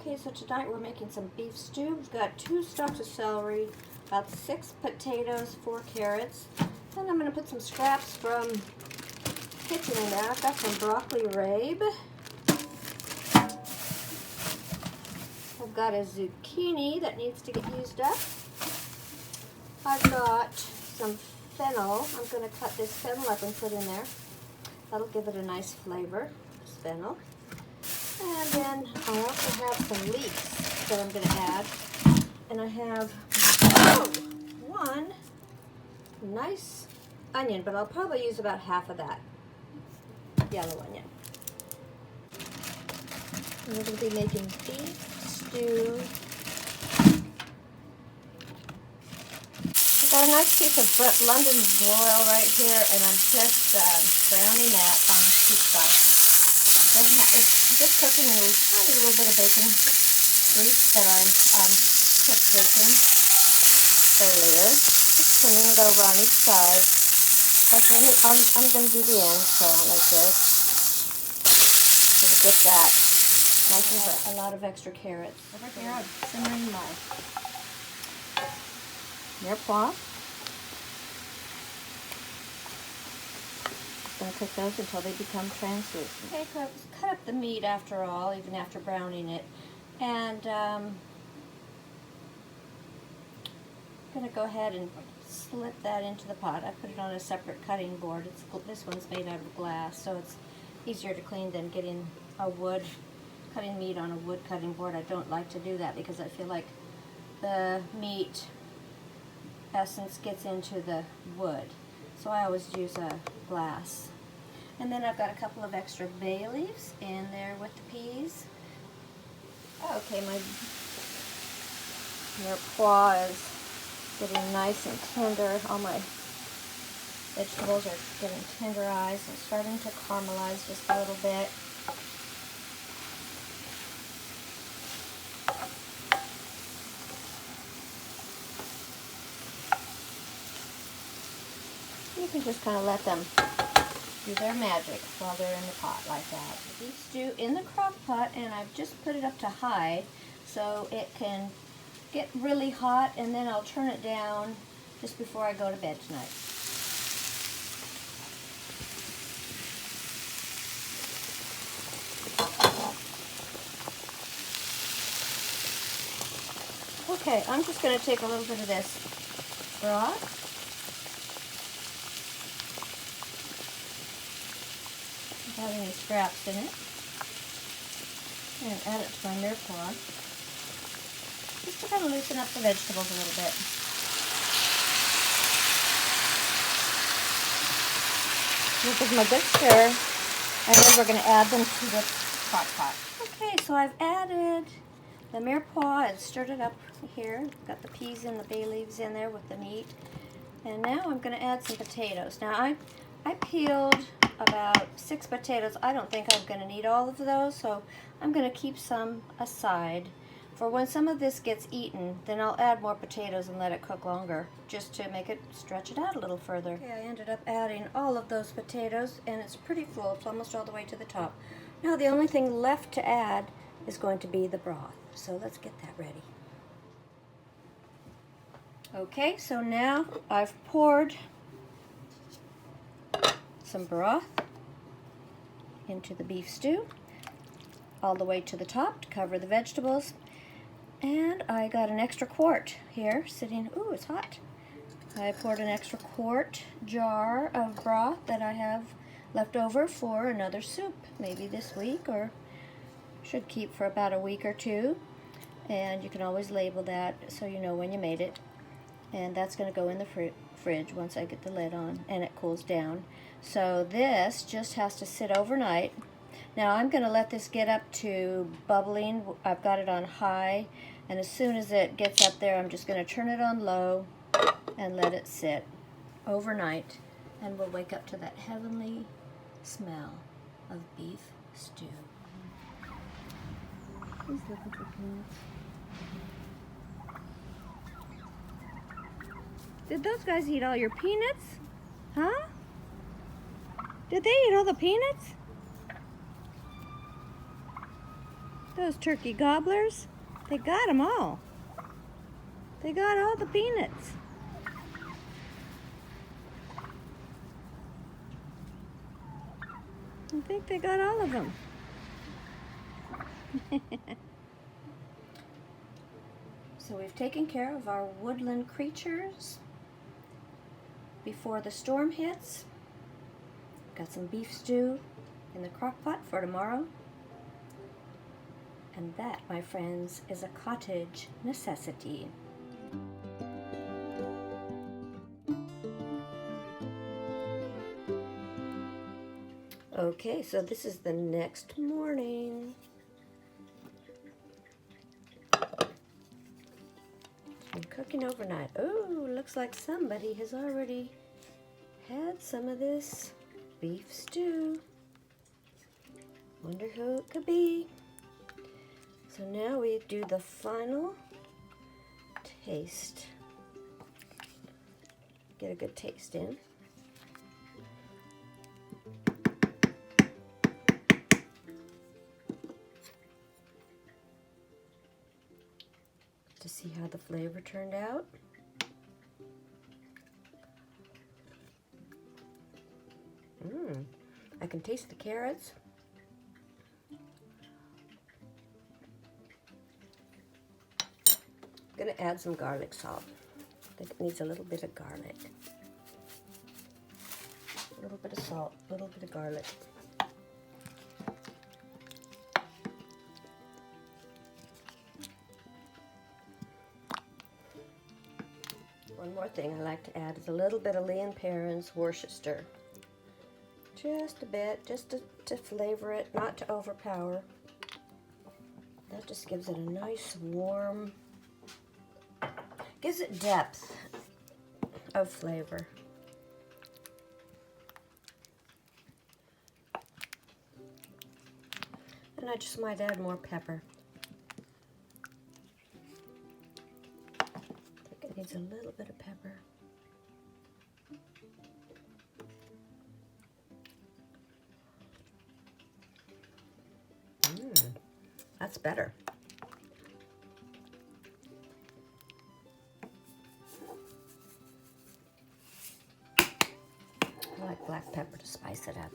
Okay, so tonight we're making some beef stew. We've got 2 stalks of celery, about 6 potatoes, 4 carrots, and I'm going to put some scraps from kitchen in there. I've got some broccoli rabe. I've got a zucchini that needs to get used up. I've got some fennel. I'm going to cut this fennel up and put in there. That'll give it a nice flavor, this fennel. And then I also have some leeks that I'm going to add. And I have one nice onion, but I'll probably use about half of that yellow onion. And we're going to be making beef stew. I've got a nice piece of London broil right here, and I'm just browning that on soup stock. It's just cooking a tiny little bit of bacon grease that I kept baking earlier. Just turning it over on each side. I'm going to do the end, so like this. And get that nice and bright. A lot of extra carrots. Over here I'm simmering my mirepoix. Going to cook those until they become translucent. Okay, so I've cut up the meat after all, even after browning it. And I'm going to go ahead and slip that into the pot. I put it on a separate cutting board. This one's made out of glass, so it's easier to clean than getting cutting meat on a wood cutting board. I don't like to do that because I feel like the meat essence gets into the wood. So I always use a glass. And then I've got a couple of extra bay leaves in there with the peas. Okay, my mirepoix is getting nice and tender. All my vegetables are getting tenderized and starting to caramelize just a little bit. You can just kind of let them do their magic while they're in the pot like that. Beef stew in the crock pot, and I've just put it up to high so it can get really hot, and then I'll turn it down just before I go to bed tonight. Okay, I'm just going to take a little bit of this broth. Without any scraps in it, and add it to my mirepoix, just to kind of loosen up the vegetables a little bit. Give them a good stir, and then we're going to add them to the crock pot. Okay, so I've added the mirepoix and stirred it up here. Got the peas and the bay leaves in there with the meat, and now I'm going to add some potatoes. Now I peeled about 6 potatoes. I don't think I'm going to need all of those, so I'm going to keep some aside for when some of this gets eaten. Then I'll add more potatoes and let it cook longer, just to make it stretch it out a little further. Okay, I ended up adding all of those potatoes, and it's pretty full. It's almost all the way to the top. Now the only thing left to add is going to be the broth, so let's get that ready. Okay, so now I've poured some broth into the beef stew all the way to the top to cover the vegetables, and I got an extra quart here sitting. Ooh, it's hot. I poured an extra quart jar of broth that I have left over for another soup, maybe this week, or should keep for about a week or two, and you can always label that so you know when you made it. And that's going to go in the fridge once I get the lid on and it cools down. So this just has to sit overnight. Now I'm going to let this get up to bubbling. I've got it on high, and as soon as it gets up there, I'm just going to turn it on low and let it sit overnight, and we'll wake up to that heavenly smell of beef stew. He's looking for peanuts. Did those guys eat all your peanuts? Huh? Did they eat all the peanuts? Those turkey gobblers, they got them all. They got all the peanuts. I think they got all of them. So we've taken care of our woodland creatures before the storm hits. Got some beef stew in the crock pot for tomorrow. And that, my friends, is a cottage necessity. Okay, so this is the next morning. Been cooking overnight. Oh, looks like somebody has already had some of this beef stew. Wonder who it could be. So now we do the final taste. Get a good taste in. To see how the flavor turned out. I can taste the carrots. I'm gonna add some garlic salt. I think it needs a little bit of garlic. A little bit of salt, a little bit of garlic. One more thing I like to add is a little bit of Lee & Perrins Worcester. Just a bit, just to flavor it, not to overpower. That just gives it a nice warm, gives it depth of flavor. And I just might add more pepper. I think it needs a little bit of pepper. That's better. I like black pepper to spice it up.